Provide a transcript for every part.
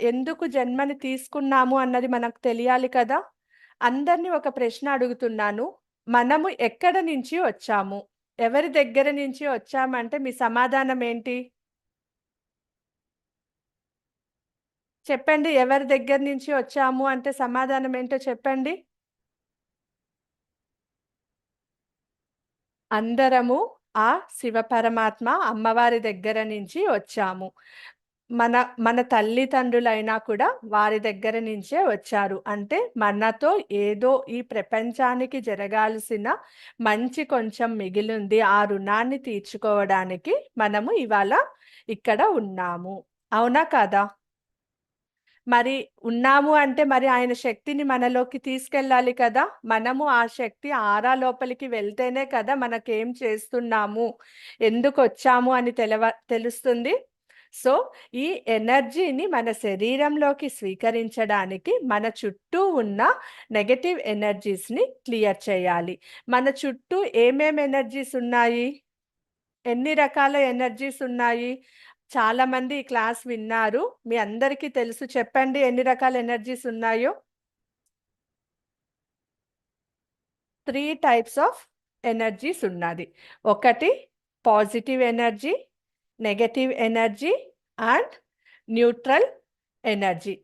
ఎందుకు జన్మని తీసుకున్నాము అన్నది మనకు తెలియాలి కదా! అందరిని ఒక ప్రశ్న అడుగుతున్నాను. మనము ఎక్కడ నుంచి వచ్చాము? ఎవరి దగ్గర నుంచి వచ్చామంటే మీ సమాధానం ఏంటి? చెప్పండి. ఎవరి దగ్గర నుంచి వచ్చాము అంటే సమాధానం ఏంటో చెప్పండి? అందరము ఆ శివపరమాత్మ అమ్మవారి దగ్గర నుంచి వచ్చాము. మన మన తల్లిదండ్రులైనా కూడా వారి దగ్గర నుంచే వచ్చారు. అంటే మనతో ఏదో ఈ ప్రపంచానికి జరగాల్సిన మంచి కొంచెం మిగిలుంది. ఆ రుణాన్ని తీర్చుకోవడానికి మనము ఇవాళ ఇక్కడ ఉన్నాము. అవునా కాదా? మరి ఉన్నాము అంటే మరి ఆయన శక్తిని మనలోకి తీసుకెళ్ళాలి కదా! మనము ఆ శక్తి ఆరా లోపలికి వెళ్తేనే కదా మనకేం చేస్తున్నాము, ఎందుకొచ్చాము అని తెలుస్తుంది. సో, ఈ ఎనర్జీని మన శరీరంలోకి స్వీకరించడానికి మన చుట్టూ ఉన్న నెగెటివ్ ఎనర్జీస్‌ని క్లియర్ చేయాలి. మన చుట్టూ ఏమేం ఎనర్జీస్ ఉన్నాయి? ఎన్ని రకాల ఎనర్జీస్ ఉన్నాయి? చాలామంది ఈ క్లాస్ విన్నారు. మీ అందరికీ తెలుసు. చెప్పండి ఎన్ని రకాల ఎనర్జీస్ ఉన్నాయో? 3 టైప్స్ ఆఫ్ ఎనర్జీస్ ఉన్నది. ఒకటి positive energy, negative energy and neutral energy.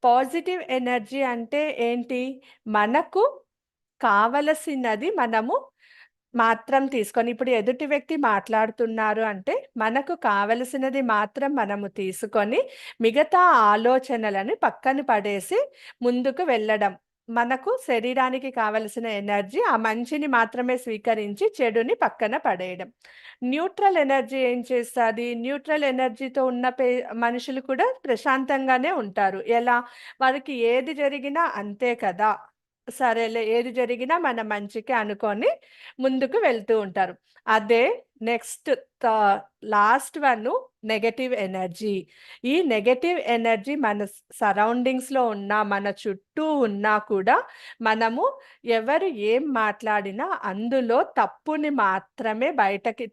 Positive energy అంటే ఏంటి? మనకు కావలసినది మనము మాత్రం తీసుకొని ఇప్పుడు ఎదుటి వ్యక్తి మాట్లాడుతున్నారు అంటే మనకు కావలసినది మాత్రం మనము తీసుకొని మిగతా ఆలోచనలను పక్కన పడేసి ముందుకు వెళ్ళడం. మనకు శరీరానికి కావలసిన ఎనర్జీ ఆ మంచిని మాత్రమే స్వీకరించి చెడుని పక్కన పడేయడం. న్యూట్రల్ ఎనర్జీ ఏం చేస్తది? న్యూట్రల్ ఎనర్జీతో ఉన్న మనుషులు కూడా ప్రశాంతంగానే ఉంటారు. ఎలా? వారికి ఏది జరిగినా అంతే కదా! సరేలే ఏది జరిగినా మన మంచికే అనుకోని ముందుకు వెళ్తూ ఉంటారు. అదే నెక్స్ట్ థా లాస్ట్ వన్ను నెగెటివ్ ఎనర్జీ. ఈ నెగెటివ్ ఎనర్జీ మన సరౌండింగ్స్‌లో ఉన్నా, మన చుట్టూ ఉన్నా కూడా మనము ఎవరు ఏం మాట్లాడినా అందులో తప్పుని మాత్రమే బయటకి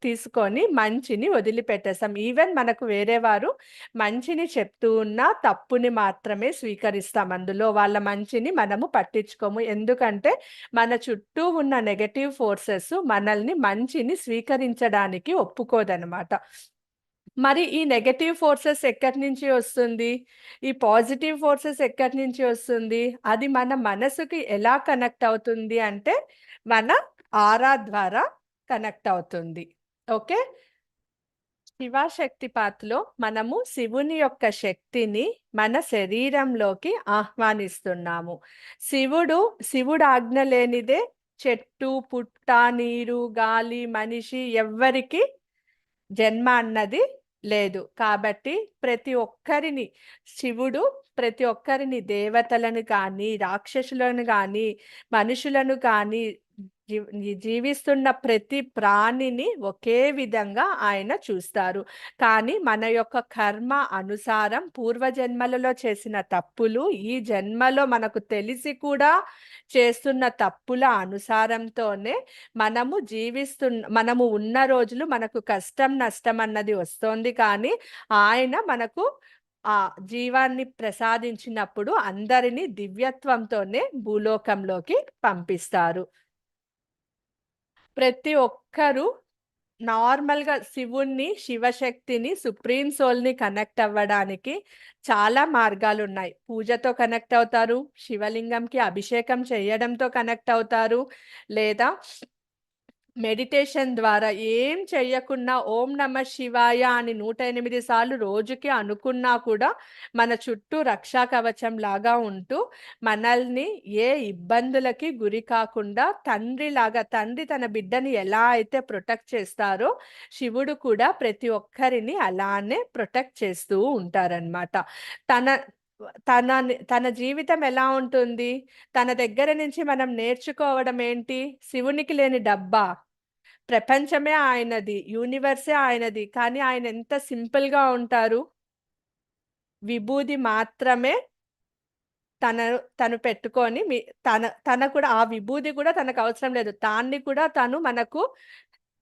తీసుకొని మంచిని వదిలిపెట్టేస్తాం. ఈవెన్ మనకు వేరే వారు మంచిని చెప్తూ ఉన్నా తప్పుని మాత్రమే స్వీకరిస్తాం. అందులో వాళ్ళ మంచిని మనము పట్టించుకోము. ఎందుకంటే మన చుట్టూ ఉన్న నెగెటివ్ ఫోర్సెస్ మనల్ని మంచిని స్వీకరించడానికి ఒప్పుకోదనమాట. మరి ఈ నెగెటివ్ ఫోర్సెస్ ఎక్కడి నుంచి వస్తుంది? ఈ పాజిటివ్ ఫోర్సెస్ ఎక్కడి నుంచి వస్తుంది? అది మన మనసుకి ఎలా కనెక్ట్ అవుతుంది అంటే, మన ఆరా ద్వారా కనెక్ట్ అవుతుంది. ఓకే. శివశక్తిపాత్‌లో మనము శివుని యొక్క శక్తిని మన శరీరంలోకి ఆహ్వానిస్తున్నాము. శివుడు ఆజ్ఞ లేనిదే చెట్టు, పుట్ట, నీరు, గాలి, మనిషి ఎవ్వరికి జన్మ అన్నది లేదు. కాబట్టి ప్రతి ఒక్కరిని శివుడు ప్రతి ఒక్కరిని దేవతలను కానీ, రాక్షసులను గానీ, మనుషులను కానీ జీవిస్తున్న ప్రతి ప్రాణిని ఒకే విధంగా ఆయన చూస్తారు. కానీ మన యొక్క కర్మ అనుసారం పూర్వజన్మలలో చేసిన తప్పులు, ఈ జన్మలో మనకు తెలిసి కూడా చేస్తున్న తప్పుల అనుసారంతోనే మనము ఉన్న రోజులు మనకు కష్టం, నష్టం అన్నది వస్తోంది. కానీ ఆయన మనకు ఆ జీవాన్ని ప్రసాదించినప్పుడు అందరిని దివ్యత్వంతోనే భూలోకంలోకి పంపిస్తారు. ప్రతి ఒక్కరు నార్మల్‌గా శివశక్తిని, సుప్రీం సోల్‌ని కనెక్ట్ అవ్వడానికి చాలా మార్గాలున్నాయి. పూజతో కనెక్ట్ అవుతారు, శివలింగంకి అభిషేకం చేయడంతో కనెక్ట్ అవుతారు, లేదా మెడిటేషన్ ద్వారా ఏం చెయ్యకున్నా ఓం నమః శివాయ అని 108 సార్లు రోజుకి అనుకున్నా కూడా మన చుట్టూ రక్షా కవచం లాగా ఉంటూ మనల్ని ఏ ఇబ్బందులకి గురి కాకుండా తండ్రి తన బిడ్డని ఎలా అయితే ప్రొటెక్ట్ చేస్తారో శివుడు కూడా ప్రతి ఒక్కరిని అలానే ప్రొటెక్ట్ చేస్తూ ఉంటారనమాట. తన తన తన జీవితం ఎలా ఉంటుంది? తన దగ్గర నుంచి మనం నేర్చుకోవడం ఏంటి? శివునికి లేని డబ్బా? ప్రపంచమే ఆయనది. యూనివర్సే ఆయనది. కానీ ఆయన ఎంత సింపుల్‌గా ఉంటారు. విభూది మాత్రమే తన తను పెట్టుకొని తన తన కూడా ఆ విభూది కూడా తనకవసరం లేదు. తాన్ని కూడా తను మనకు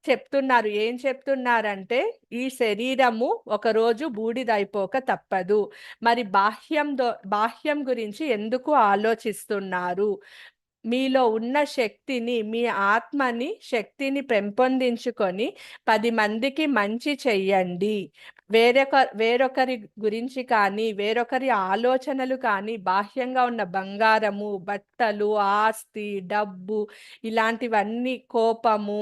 చెప్తున్నారు. ఏం చెప్తున్నారంటే, ఈ శరీరము ఒకరోజు బూడిదైపోక తప్పదు. మరి బాహ్యం గురించి ఎందుకు ఆలోచిస్తున్నారు? మీలో ఉన్న శక్తిని, మీ ఆత్మని శక్తిని పెంపొందించుకొని 10 మందికి మంచి చెయ్యండి. వేరొకరి గురించి కానీ, వేరొకరి ఆలోచనలు కానీ, బాహ్యంగా ఉన్న బంగారము, బట్టలు, ఆస్తి, డబ్బు ఇలాంటివన్నీ, కోపము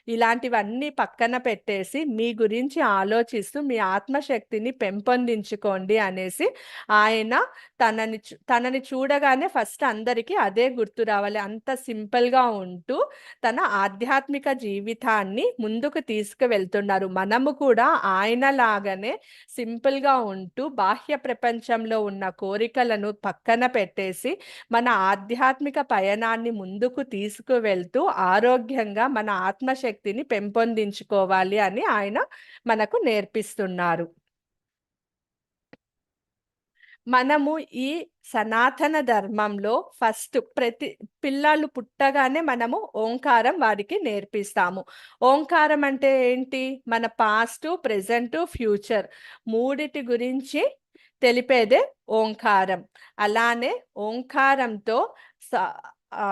ఇలాంటివన్నీ పక్కన పెట్టేసి మీ గురించి ఆలోచిస్తూ మీ ఆత్మశక్తిని పెంపొందించుకోండి అనేసి ఆయన తనని చూడగానే ఫస్ట్ అందరికీ అదే గుర్తు రావాలి. అంత సింపుల్గా ఉంటూ తన ఆధ్యాత్మిక జీవితాన్ని ముందుకు తీసుకువెళ్తున్నారు. మనము కూడా ఆయన లాగానే సింపుల్గా ఉంటూ బాహ్య ప్రపంచంలో ఉన్న కోరికలను పక్కన పెట్టేసి మన ఆధ్యాత్మిక పయనాన్ని ముందుకు తీసుకువెళ్తూ ఆరోగ్యంగా మన ఆత్మశక్తిని పెంపొందించుకోవాలి అని ఆయన మనకు నేర్పిస్తున్నారు. మనము ఈ సనాతన ధర్మంలో ఫస్ట్ పిల్లలు పుట్టగానే మనము ఓంకారం వారికి నేర్పిస్తాము. ఓంకారం అంటే ఏంటి? మన పాస్ట్, ప్రెజెంట్, ఫ్యూచర్ మూడిటి గురించి తెలిపేదే ఓంకారం. అలానే ఓంకారంతో ఆ,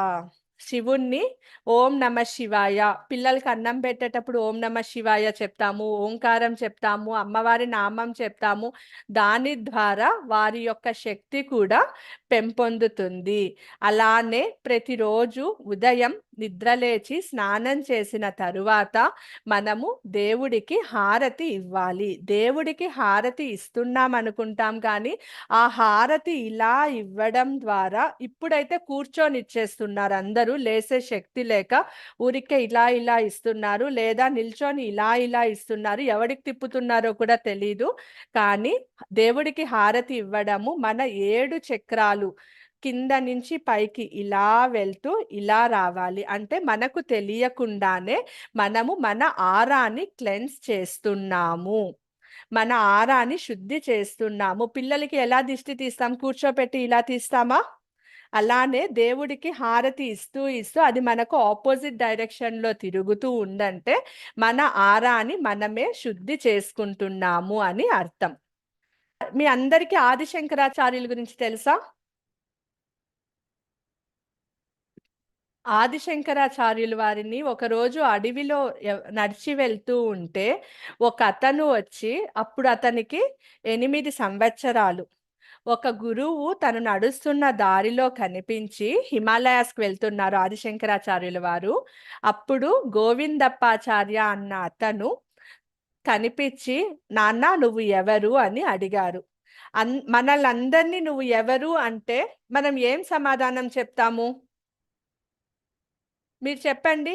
శివుణ్ణి ఓం నమ శివాయ, పిల్లలకి అన్నం పెట్టేటప్పుడు ఓం నమ శివాయ చెప్తాము, ఓంకారం చెప్తాము, అమ్మవారి నామం చెప్తాము. దాని ద్వారా వారి యొక్క శక్తి కూడా పెంపొందుతుంది. అలానే ప్రతిరోజు ఉదయం నిద్రలేచి స్నానం చేసిన తరువాత మనము దేవుడికి హారతి ఇవ్వాలి. దేవుడికి హారతి ఇస్తున్నాం అనుకుంటాం కానీ ఆ హారతి ఇలా ఇవ్వడం ద్వారా, ఇప్పుడైతే కూర్చొని ఇచ్చేస్తున్నారు అందరూ, లేసే శక్తి లేక ఊరికే ఇలా ఇలా ఇస్తున్నారు, లేదా నిల్చొని ఇలా ఇలా ఇస్తున్నారు, ఎవడికి తిప్పుతున్నారో కూడా తెలీదు. కానీ దేవుడికి హారతి ఇవ్వడము మన 7 చక్రాలు కింద నుంచి పైకి ఇలా వెళ్తూ ఇలా రావాలి. అంటే మనకు తెలియకుండానే మనము మన ఆరాని క్లెన్స్ చేస్తున్నాము, మన ఆరాని శుద్ధి చేస్తున్నాము. పిల్లలకి ఎలా దిష్టి తీస్తాం? కూర్చోపెట్టి ఇలా తీస్తామా? అలానే దేవుడికి హారతి ఇస్తూ ఇస్తూ అది మనకు ఆపోజిట్ డైరెక్షన్లో తిరుగుతూ ఉందంటే మన ఆరాని మనమే శుద్ధి చేసుకుంటున్నాము అని అర్థం. మీ అందరికీ ఆదిశంకరాచార్యుల గురించి తెలుసా? ఆదిశంకరాచార్యులు వారిని ఒకరోజు అడవిలో నడిచి వెళ్తూ ఉంటే ఒక అతను వచ్చి, అప్పుడు అతనికి 8 సంవత్సరాలు, ఒక గురువు తను నడుస్తున్న దారిలో కనిపించి, హిమాలయాస్కి వెళ్తున్నారు ఆదిశంకరాచార్యుల వారు. అప్పుడు గోవిందప్పాచార్య అన్న అతను కనిపించి, నాన్న నువ్వు ఎవరు అని అడిగారు. మనల్ందరినీ నువ్వు ఎవరు అంటే మనం ఏం సమాధానం చెప్తాము? మీరు చెప్పండి.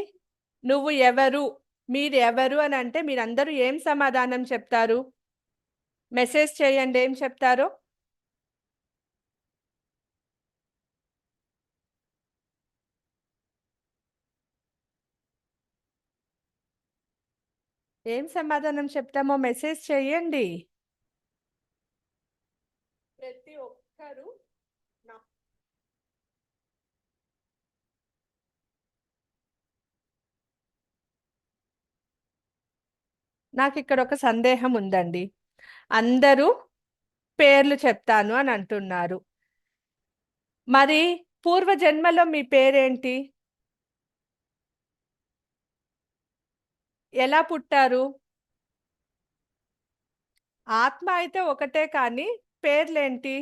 నువ్వు ఎవరు? మీరు ఎవరు అని అంటే మీరందరూ ఏం సమాధానం చెప్తారు? మెసేజ్ చేయండి, ఏం చెప్తారో. ఏం సమాధానం చెప్తామో మెసేజ్ చేయండి. ప్రతి ఒక్కరు నాకు ఇక్కడ ఒక సందేహం ఉందండి. అందరూ పేర్లు చెప్తాను అని అంటున్నారు. మరి పూర్వజన్మలో మీ పేరేంటి? ఎలా పుట్టారు? ఆత్మ అయితే ఒకటే కానీ పేర్లేంటి?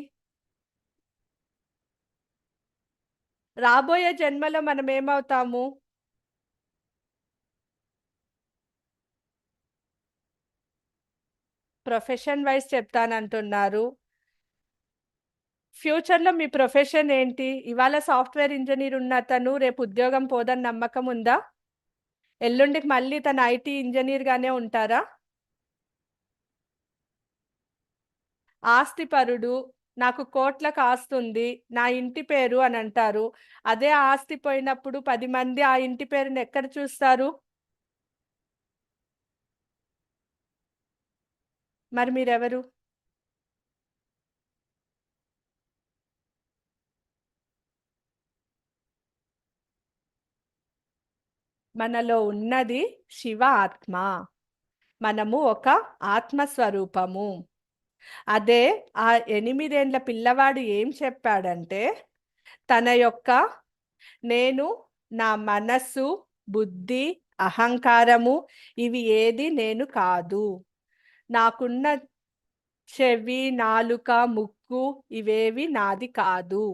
రాబోయే జన్మలో మనం ఏమవుతాము? Profession wise చెప్తానంటున్నారు. ఫ్యూచర్‌లో మీ ప్రొఫెషన్ ఏంటి? ఇవాళ సాఫ్ట్‌వేర్ ఇంజినీర్ ఉన్న అతను రేపు ఉద్యోగం పోదని నమ్మకం ఉందా? ఎల్లుండికి మళ్ళీ తను ఐటీ ఇంజినీర్‌గానే ఉంటారా? ఆస్తిపరుడు, నాకు కోట్లకు ఆస్తుంది, నా ఇంటి పేరు అని అంటారు. అదే ఆస్తి పోయినప్పుడు 10 మంది ఆ ఇంటి పేరుని ఎక్కడ చూస్తారు? మరి మీరెవరు? మనలో ఉన్నది శివ ఆత్మ. మనము ఒక ఆత్మస్వరూపము. అదే ఆ 8 ఏండ్ల పిల్లవాడు ఏం చెప్పాడంటే, తన యొక్క నేను, నా మనస్సు, బుద్ధి, అహంకారము ఇవి ఏది నేను కాదు. నాకున్న చెవి, నాలుక, ముక్కు ఇవేవి నాది కాదు.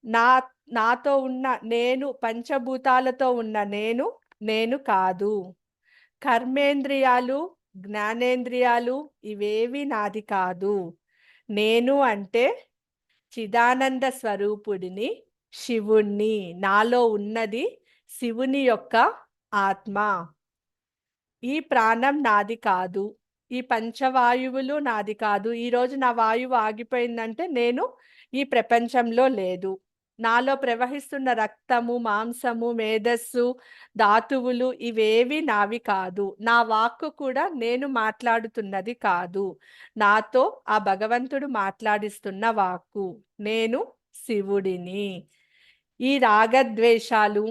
నా నాతో ఉన్న నేను, పంచభూతాలతో ఉన్న నేను, నేను కాదు. కర్మేంద్రియాలు, జ్ఞానేంద్రియాలు ఇవేవి నాది కాదు. నేను అంటే చిదానంద స్వరూపుడిని, శివుణ్ణి. నాలో ఉన్నది శివుని యొక్క ఆత్మ. ఈ ప్రాణం నాది కాదు. ఈ పంచవాయువులు నాది కాదు. ఈరోజు నా వాయువు ఆగిపోయిందంటే నేను ఈ ప్రపంచంలో లేదు. నాలో ప్రవహిస్తున్న రక్తము, మాంసము, మేధస్సు, ధాతువులు ఇవేవి నావి కాదు. నా వాక్కు కూడా నేను మాట్లాడుతున్నది కాదు. నాతో ఆ భగవంతుడు మాట్లాడిస్తున్న వాక్కు. నేను శివుడిని. ఈ రాగద్వేషాలు,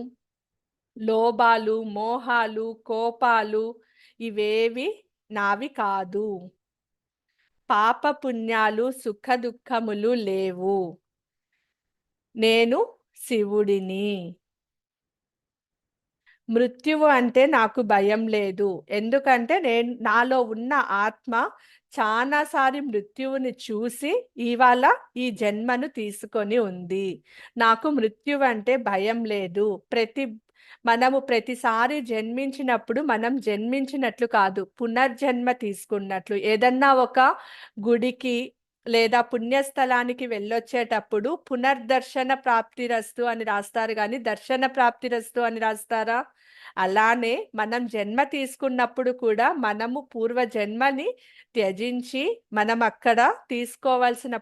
లోభాలు, మోహాలు, కోపాలు ఇవేవి నావి కాదు. పాప పుణ్యాలు, సుఖ దుఃఖములు లేవు. నేను శివుడిని. మృత్యువు అంటే నాకు భయం లేదు. ఎందుకంటే నాలో ఉన్న ఆత్మ చాలాసారి మృత్యువుని చూసి ఇవాళ ఈ జన్మను తీసుకొని ఉంది. నాకు మృత్యువు అంటే భయం లేదు. మనము ప్రతిసారి జన్మించినప్పుడు మనం జన్మించినట్లు కాదు, పునర్జన్మ తీసుకున్నట్లు. ఏదన్నా ఒక గుడికి లేదా పుణ్యస్థలానికి వెళ్ళొచ్చేటప్పుడు పునర్దర్శన ప్రాప్తిరస్తు అని రాస్తారు, కానీ దర్శన ప్రాప్తిరస్తు అని రాస్తారా? అలానే మనం జన్మ తీసుకున్నప్పుడు కూడా మనము పూర్వజన్మని త్యజించి మనం అక్కడ తీసుకోవాల్సిన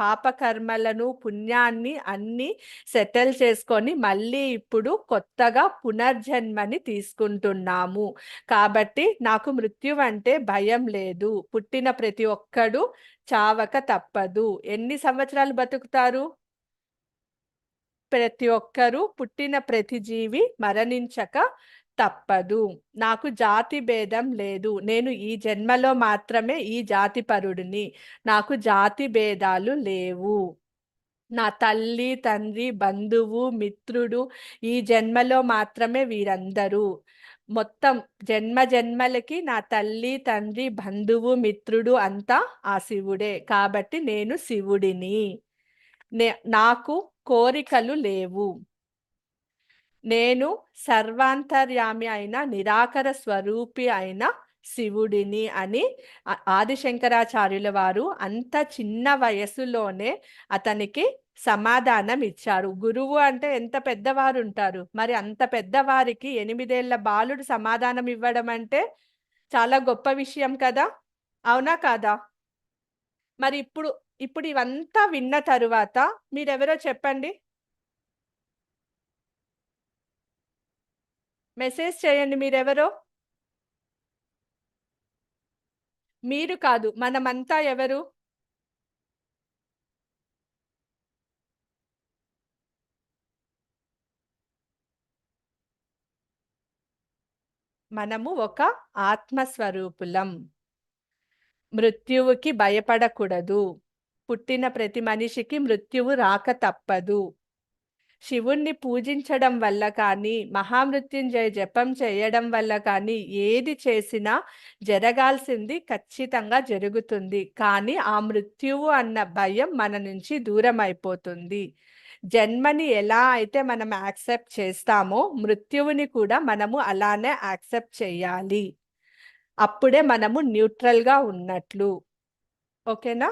పాపకర్మలను, పుణ్యాన్ని అన్ని సెటిల్ చేసుకొని మళ్ళీ ఇప్పుడు కొత్తగా పునర్జన్మని తీసుకుంటున్నాము. కాబట్టి నాకు మృత్యు అంటే భయం లేదు. పుట్టిన ప్రతి ఒక్కడు చావక తప్పదు. ఎన్ని సంవత్సరాలు బతుకుతారు? ప్రతి ఒక్కరూ, పుట్టిన ప్రతి జీవి మరణించక తప్పదు. నాకు జాతి భేదం లేదు. నేను ఈ జన్మలో మాత్రమే ఈ జాతి పరుడిని. నాకు జాతి భేదాలు లేవు. నా తల్లి, తండ్రి, బంధువు, మిత్రుడు ఈ జన్మలో మాత్రమే వీరందరూ. మొత్తం జన్మ జన్మలకి నా తల్లి, తండ్రి, బంధువు, మిత్రుడు అంతా ఆ శివుడే. కాబట్టి నేను శివుడిని. నాకు కోరికలు లేవు. నేను సర్వాంతర్యామి అయిన నిరాకర స్వరూపి అయిన శివుడిని అని ఆదిశంకరాచార్యుల వారు అంత చిన్న వయసులోనే అతనికి సమాధానం ఇచ్చారు. గురువు అంటే ఎంత పెద్దవారు ఉంటారు, మరి అంత పెద్దవారికి 8 ఏళ్ల బాలుడు సమాధానం ఇవ్వడం అంటే చాలా గొప్ప విషయం కదా, అవునా కాదా? మరి ఇప్పుడు ఇవంతా విన్న తరువాత మీరెవరో చెప్పండి. మెసేజ్ చేయండి మీరెవరో. మీరు కాదు, మనమంతా ఎవరు? మనము ఒక ఆత్మస్వరూపులం. మృత్యువుకి భయపడకూడదు. పుట్టిన ప్రతి మనిషికి మృత్యువు రాక తప్పదు. శివుణ్ణి పూజించడం వల్ల కానీ, మహామృత్యుంజయ జపం చేయడం వల్ల కానీ ఏది చేసినా జరగాల్సింది ఖచ్చితంగా జరుగుతుంది. కానీ ఆ మృత్యువు అన్న భయం మన నుంచి దూరం అయిపోతుంది. జన్మని ఎలా అయితే మనం యాక్సెప్ట్ చేస్తామో మృత్యువుని కూడా మనము అలానే యాక్సెప్ట్ చేయాలి. అప్పుడే మనము న్యూట్రల్గా ఉన్నట్లు. ఓకేనా?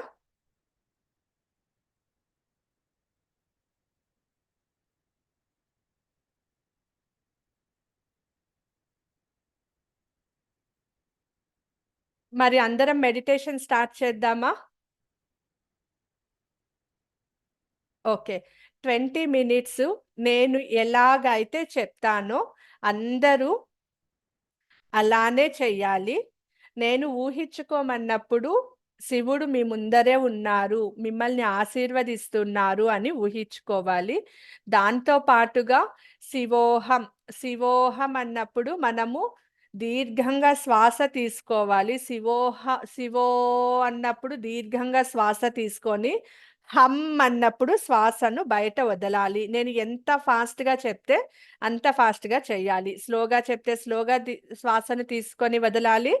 మరి అందరం మెడిటేషన్ స్టార్ట్ చేద్దామా? ఓకే. 20 మినిట్స్ నేను ఎలాగైతే చెప్తానో అందరూ అలానే చెయ్యాలి. నేను ఊహించుకోమన్నప్పుడు శివుడు మీ ముందరే ఉన్నారు, మిమ్మల్ని ఆశీర్వదిస్తున్నారు అని ఊహించుకోవాలి. దాంతో పాటుగా శివోహం, శివోహం అన్నప్పుడు మనము దీర్ఘంగా శ్వాస తీసుకోవాలి. శివో అన్నప్పుడు దీర్ఘంగా శ్వాస తీసుకొని హమ్ అన్నప్పుడు శ్వాసను బయట వదలాలి. నేను ఎంత ఫాస్ట్గా చెప్తే అంత ఫాస్ట్గా చేయాలి. స్లోగా చెప్తే స్లోగా శ్వాసను తీసుకొని వదలాలి.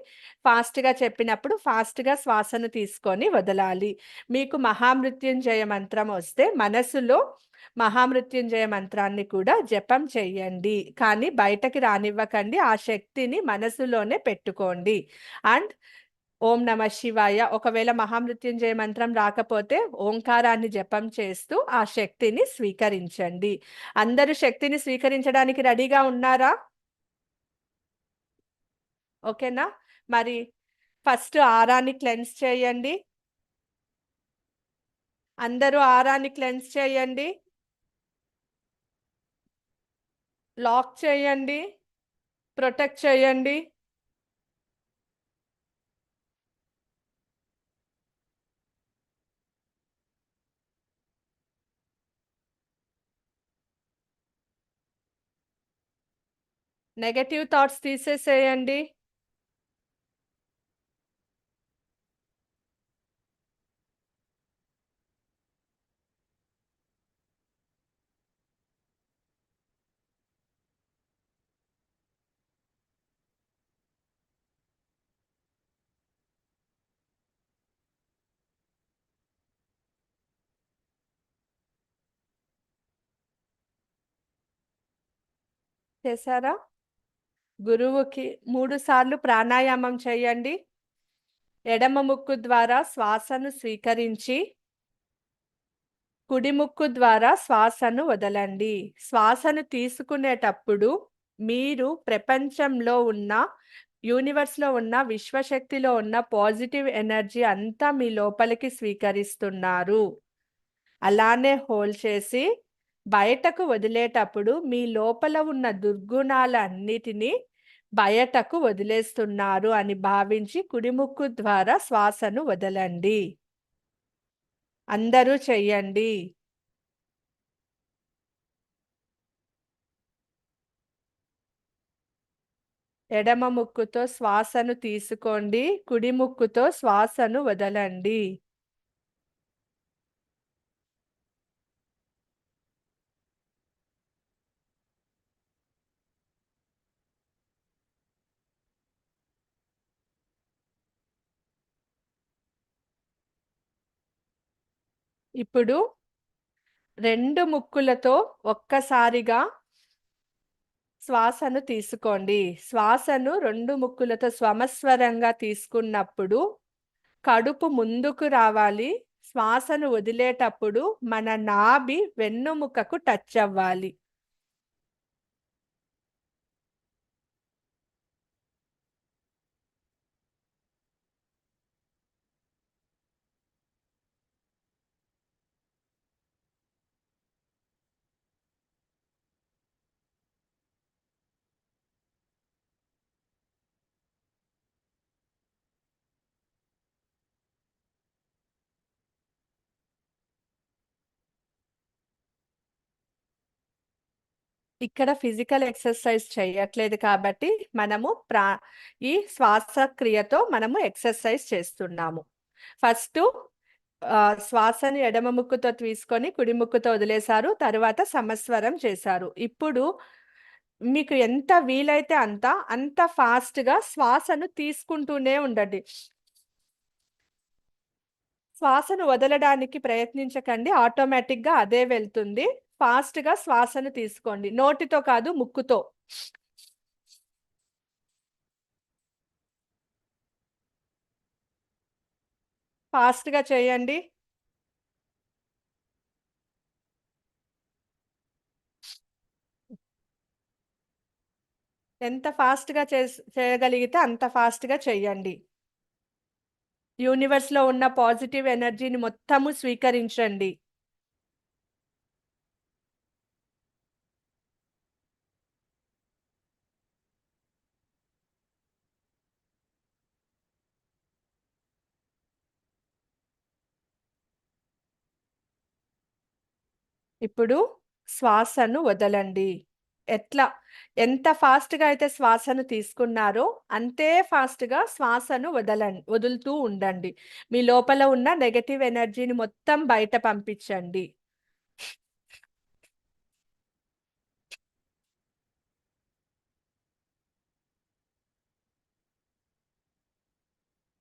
ఫాస్ట్గా చెప్పినప్పుడు ఫాస్ట్గా శ్వాసను తీసుకొని వదలాలి. మీకు మహామృత్యుంజయ మంత్రం వస్తే మనసులో మహామృత్యుంజయ మంత్రాన్ని కూడా జపం చెయ్యండి. కానీ బయటకి రానివ్వకండి. ఆ శక్తిని మనసులోనే పెట్టుకోండి. అండ్ ఓం నమ శివాయ, ఒకవేళ మహామృత్యుంజయ మంత్రం రాకపోతే ఓంకారాన్ని జపం చేస్తూ ఆ శక్తిని స్వీకరించండి. అందరూ శక్తిని స్వీకరించడానికి రెడీగా ఉన్నారా? ఓకేనా? మరి ఫస్ట్ ఆరాన్ని క్లెన్స్ చేయండి. అందరూ ఆరాన్ని క్లెన్స్ చేయండి. లాక్ చేయండి. ప్రొటెక్ట్ చేయండి. నెగటివ్ థాట్స్ తీసేసేయండి. చేశారా? గురువుకి 3 సార్లు ప్రాణాయామం చేయండి. ఎడమ ముక్కు ద్వారా శ్వాసను స్వీకరించి కుడి ముక్కు ద్వారా శ్వాసను వదలండి. శ్వాసను తీసుకునేటప్పుడు మీరు ప్రపంచంలో ఉన్న, యూనివర్స్లో ఉన్న, విశ్వశక్తిలో ఉన్న పాజిటివ్ ఎనర్జీ అంతా మీ లోపలికి స్వీకరిస్తున్నారు. అలానే హోల్డ్ చేసి బయటకు వదిలేటప్పుడు మీ లోపల ఉన్న దుర్గుణాలన్నిటినీ బయటకు వదిలేస్తున్నారు అని భావించి కుడి ముక్కు ద్వారా శ్వాసను వదలండి. అందరూ చెయ్యండి. ఎడమ ముక్కుతో శ్వాసను తీసుకోండి, కుడి ముక్కుతో శ్వాసను వదలండి. ఇప్పుడు 2 ముక్కులతో ఒక్కసారిగా శ్వాసను తీసుకోండి. శ్వాసను 2 ముక్కులతో స్వమస్వరంగా తీసుకున్నప్పుడు కడుపు ముందుకు రావాలి. శ్వాసను వదిలేటప్పుడు మన నాభి వెన్నుముకకు టచ్ అవ్వాలి. ఇక్కడ ఫిజికల్ ఎక్సర్సైజ్ చేయట్లేదు కాబట్టి మనము ఈ శ్వాసక్రియతో మనము ఎక్సర్సైజ్ చేస్తున్నాము. ఫస్ట్ శ్వాసని ఎడమ ముక్కుతో తీసుకొని కుడి ముక్కుతో వదిలేశారు. తర్వాత సమస్వరం చేశారు. ఇప్పుడు మీకు ఎంత వీలైతే అంత ఫాస్ట్గా శ్వాసను తీసుకుంటూనే ఉండండి. శ్వాసను వదలడానికి ప్రయత్నించకండి, ఆటోమేటిక్గా అదే వెళ్తుంది. ఫాస్ట్గా శ్వాసను తీసుకోండి, నోటితో కాదు ముక్కుతో. ఫాస్ట్గా చేయండి. ఎంత ఫాస్ట్గా చేయగలిగితే అంత ఫాస్ట్గా చేయండి. యూనివర్స్లో ఉన్న పాజిటివ్ ఎనర్జీని మొత్తము స్వీకరించండి. ఇప్పుడు శ్వాసను వదలండి. ఎట్లా ఎంత ఫాస్ట్గా అయితే శ్వాసను తీసుకున్నారో అంతే ఫాస్ట్గా శ్వాసను వదులుతూ ఉండండి. మీ లోపల ఉన్న నెగటివ్ ఎనర్జీని మొత్తం బయట పంపించండి.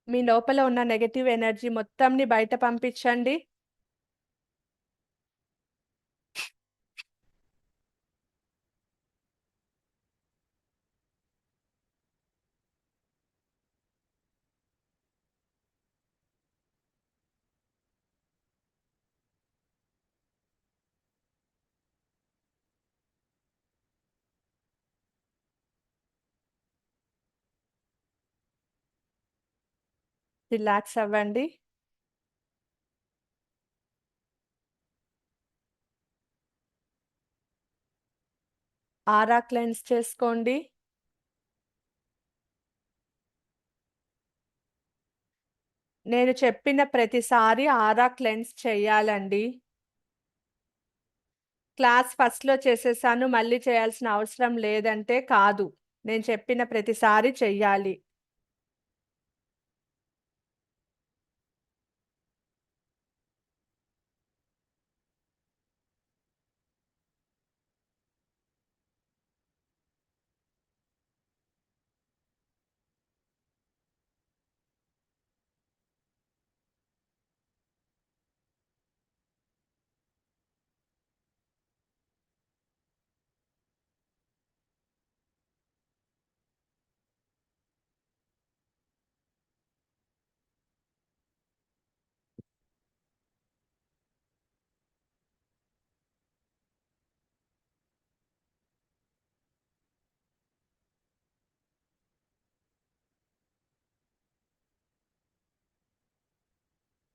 మీ లోపల ఉన్న నెగటివ్ ఎనర్జీ మొత్తంని బయట పంపించండి. రిలాక్స్ అవ్వండి. ఆరా క్లెన్స్ చేసుకోండి. నేను చెప్పిన ప్రతిసారి ఆరా క్లెన్స్ చేయాలండి. క్లాస్ ఫస్ట్‌లో చేసేసాను, మళ్ళీ చేయాల్సిన అవసరం లేదంటే కాదు. నేను చెప్పిన ప్రతిసారి చెయ్యాలి.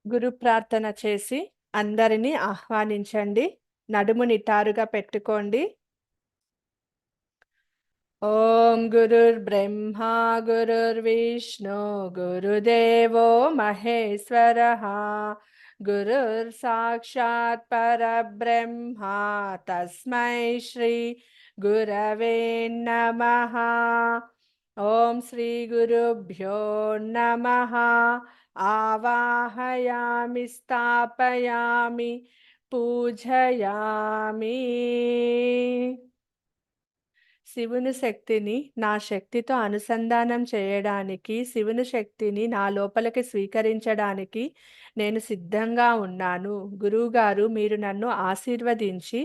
గురు ప్రార్థన చేసి అందరినీ ఆహ్వానించండి. నడుము నిటారుగా పెట్టుకోండి. ఓం గురుర్బ్రహ్మా గురుర్విష్ణు గురుదేవో మహేశ్వరః గురుర్ సాక్షాత్ పరబ్రహ్మ తస్మై శ్రీ గురవే నమః. ఓం శ్రీ గురుభ్యో నమః. ఆవాహయామి స్థాపయామి పూజయామి. శివుని శక్తిని నా శక్తితో అనుసంధానం చేయడానికి, శివుని శక్తిని నా లోపలికి స్వీకరించడానికి నేను సిద్ధంగా ఉన్నాను. గురువుగారు, మీరు నన్ను ఆశీర్వదించి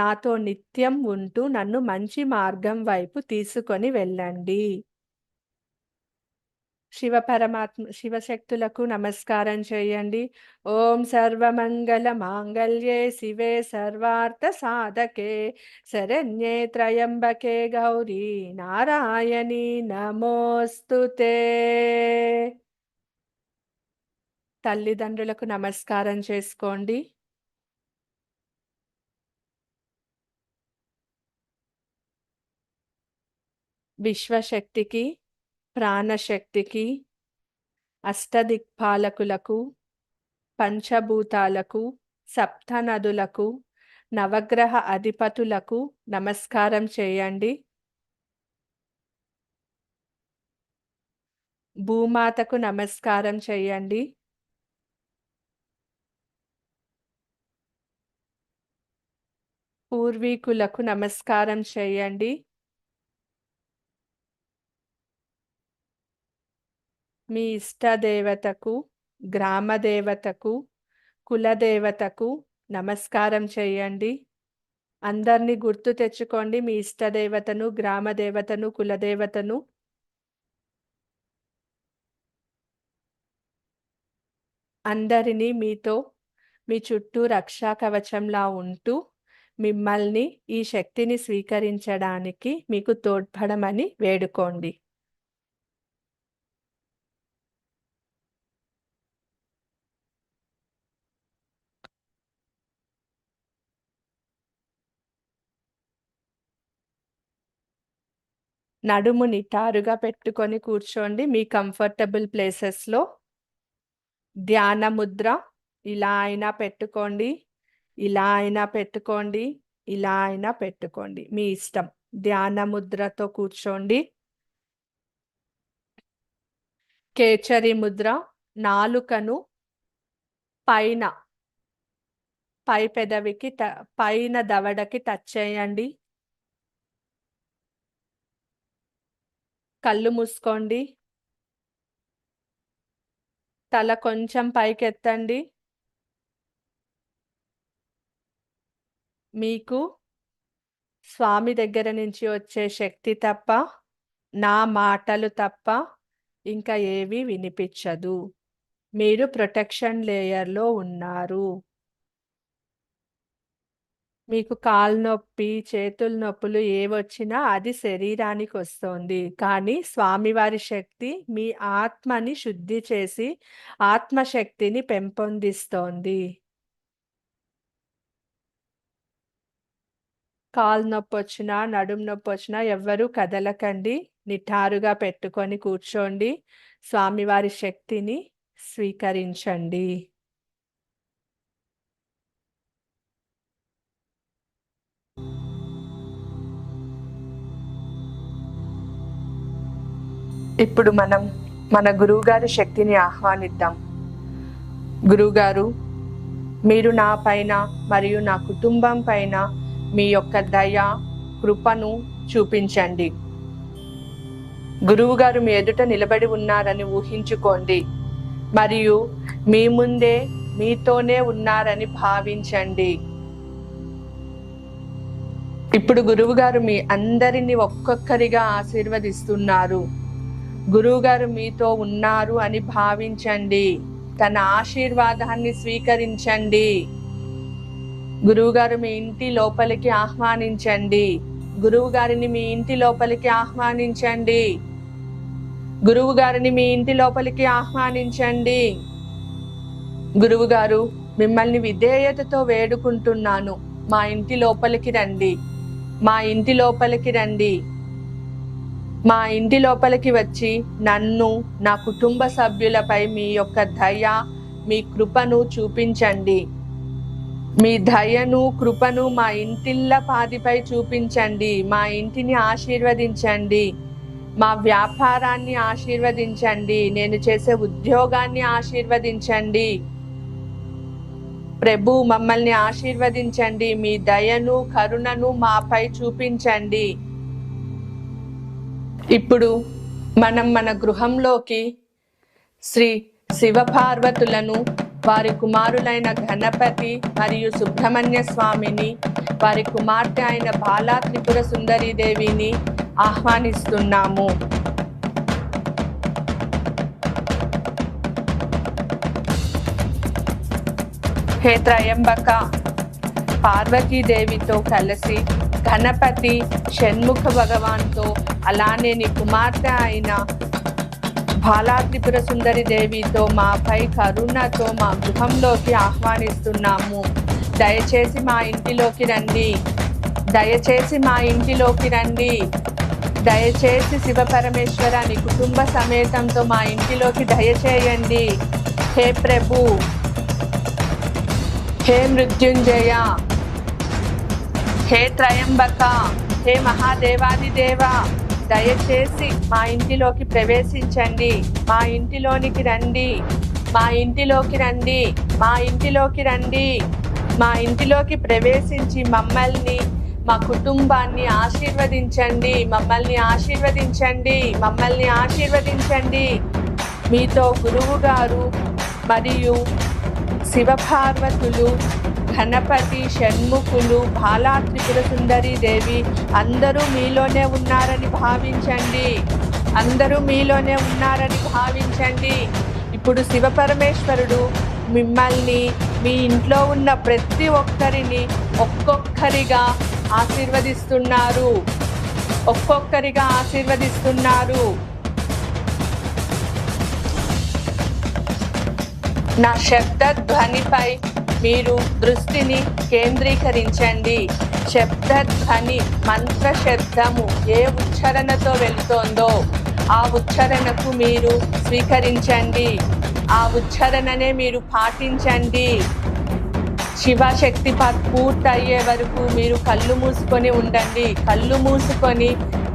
నాతో నిత్యం ఉంటూ నన్ను మంచి మార్గం వైపు తీసుకొని వెళ్ళండి. శివశక్తులకు నమస్కారం చేయండి. ఓం సర్వమంగళ మాంగళ్యే శివే సర్వార్థ సాధకే శరణ్యే త్రయంబకే గౌరీ నారాయణి నమోస్తుతే. తల్లిదండ్రులకు నమస్కారం చేసుకోండి. విశ్వశక్తికి, ప్రాణశక్తికి, అష్టదిక్పాలకులకు, పంచభూతాలకు, సప్తనదులకు, నవగ్రహ అధిపతులకు నమస్కారం చేయండి. భూమాతకు నమస్కారం చేయండి. పూర్వీకులకు నమస్కారం చేయండి. మీ ఇష్టదేవతకు, గ్రామదేవతకు, కులదేవతకు నమస్కారం చేయండి. అందరినీ గుర్తు తెచ్చుకోండి, మీ ఇష్టదేవతను, గ్రామదేవతను, కులదేవతను. అందరినీ మీతో, మీ చుట్టూ రక్షా కవచంలా ఉంటూ మిమ్మల్ని, ఈ శక్తిని స్వీకరించడానికి మీకు తోడ్పడమని వేడుకోండి. నడుము నిటారుగా పెట్టుకొని కూర్చోండి. మీ కంఫర్టబుల్ ప్లేసెస్లో ధ్యాన ముద్ర ఇలా అయినా పెట్టుకోండి. ఇలా అయినా పెట్టుకోండి, ఇలా అయినా పెట్టుకోండి, మీ ఇష్టం. ధ్యాన ముద్రతో కూర్చోండి. కేచరి ముద్ర. నాలుకను పైన పై పెదవికి పైన దవడకి టచ్ చేయండి. కళ్ళు మూసుకోండి. తల కొంచెం పైకెత్తండి. మీకు స్వామి దగ్గర నుంచి వచ్చే శక్తి తప్ప, నా మాటలు తప్ప ఇంకా ఏవి వినిపించదు. మీరు ప్రొటెక్షన్ లేయర్లో ఉన్నారు. మీకు కాలు నొప్పి, చేతుల నొప్పులు ఏవొచ్చినా అది శరీరానికి వస్తోంది. కానీ స్వామివారి శక్తి మీ ఆత్మని శుద్ధి చేసి ఆత్మశక్తిని పెంపొందిస్తోంది. కాలు నొప్పి వచ్చినా, నడుము నొప్పి వచ్చినా ఎవ్వరూ కదలకండి. నిటారుగా పెట్టుకొని కూర్చోండి. స్వామివారి శక్తిని స్వీకరించండి. ఇప్పుడు మనం మన గురువుగారి శక్తిని ఆహ్వానిద్దాం. గురువుగారు, మీరు నా పైన మరియు నా కుటుంబం పైన మీ యొక్క దయ, కృపను చూపించండి. గురువుగారు మీ ఎదుట నిలబడి ఉన్నారని ఊహించుకోండి మరియు మీ ముందే మీతోనే ఉన్నారని భావించండి. ఇప్పుడు గురువుగారు మీ అందరినీ ఒక్కొక్కరిగా ఆశీర్వదిస్తున్నారు. గురువుగారు మీతో ఉన్నారు అని భావించండి. తన ఆశీర్వాదాన్ని స్వీకరించండి. గురువుగారు మీ ఇంటి లోపలికి ఆహ్వానించండి. గురువుగారిని మీ ఇంటి లోపలికి ఆహ్వానించండి. గురువుగారిని మీ ఇంటి లోపలికి ఆహ్వానించండి. గురువుగారు, మిమ్మల్ని విధేయతతో వేడుకుంటున్నాను. మా ఇంటి లోపలికి రండి. మా ఇంటి లోపలికి రండి. మా ఇంటి లోపలికి వచ్చి నన్ను, నా కుటుంబ సభ్యులపై మీ యొక్క దయ, మీ కృపను చూపించండి. మీ దయను, కృపను మా ఇంటిళ్ళ పాదిపై చూపించండి. మా ఇంటిని ఆశీర్వదించండి. మా వ్యాపారాన్ని ఆశీర్వదించండి. నేను చేసే ఉద్యోగాన్ని ఆశీర్వదించండి. ప్రభు, మమ్మల్ని ఆశీర్వదించండి. మీ దయను, కరుణను మాపై చూపించండి. ఇప్పుడు మనం మన గృహంలోకి శ్రీ శివపార్వతులను, వారి కుమారులైన గణపతి మరియు సుబ్రహ్మణ్య స్వామిని, వారి కుమార్తె అయిన బాలా త్రిపుర సుందరి దేవిని ఆహ్వానిస్తున్నాము. హే త్రయంబక, పార్వతీదేవితో కలిసి గణపతి, షణ్ముఖ భగవాన్తో, అలానే నీ కుమార్తె అయిన బాలా త్రిపుర సుందరి దేవితో మాపై కరుణతో మా గృహంలోకి ఆహ్వానిస్తున్నాము. దయచేసి మా ఇంటిలోకి రండి. దయచేసి మా ఇంటిలోకి రండి. దయచేసి శివపరమేశ్వర నీ కుటుంబ సమేతంతో మా ఇంటిలోకి దయచేయండి. హే ప్రభు, హే మృత్యుంజయ, హే త్రయంబక, హే మహాదేవాదిదేవ, దయచేసి మా ఇంటిలోకి ప్రవేశించండి. మా ఇంటిలోనికి రండి. మా ఇంటిలోకి రండి. మా ఇంటిలోకి రండి. మా ఇంటిలోకి ప్రవేశించి మమ్మల్ని, మా కుటుంబాన్ని ఆశీర్వదించండి. మమ్మల్ని ఆశీర్వదించండి. మమ్మల్ని ఆశీర్వదించండి. మీతో గురువు గారు మరియు శివపార్వతులు, గణపతి, షణ్ముఖులు, బాలా త్రిపుర సుందరి దేవి అందరూ మీలోనే ఉన్నారని భావించండి. అందరూ మీలోనే ఉన్నారని భావించండి. ఇప్పుడు శివపరమేశ్వరుడు మిమ్మల్ని, మీ ఇంట్లో ఉన్న ప్రతి ఒక్కరిని ఒక్కొక్కరిగా ఆశీర్వదిస్తున్నారు. ఒక్కొక్కరిగా ఆశీర్వదిస్తున్నారు. నా శబ్ద ధ్వనిపై మీరు దృష్టిని కేంద్రీకరించండి. శబ్దధ్వని, మంత్ర శబ్దము ఏ ఉచ్చారణతో వెళుతోందో ఆ ఉచ్చారణకు మీరు స్వీకరించండి. ఆ ఉచ్చారణనే మీరు పాటించండి. శివశక్తిపాత్ పూర్తి అయ్యే వరకు మీరు కళ్ళు మూసుకొని ఉండండి. కళ్ళు మూసుకొని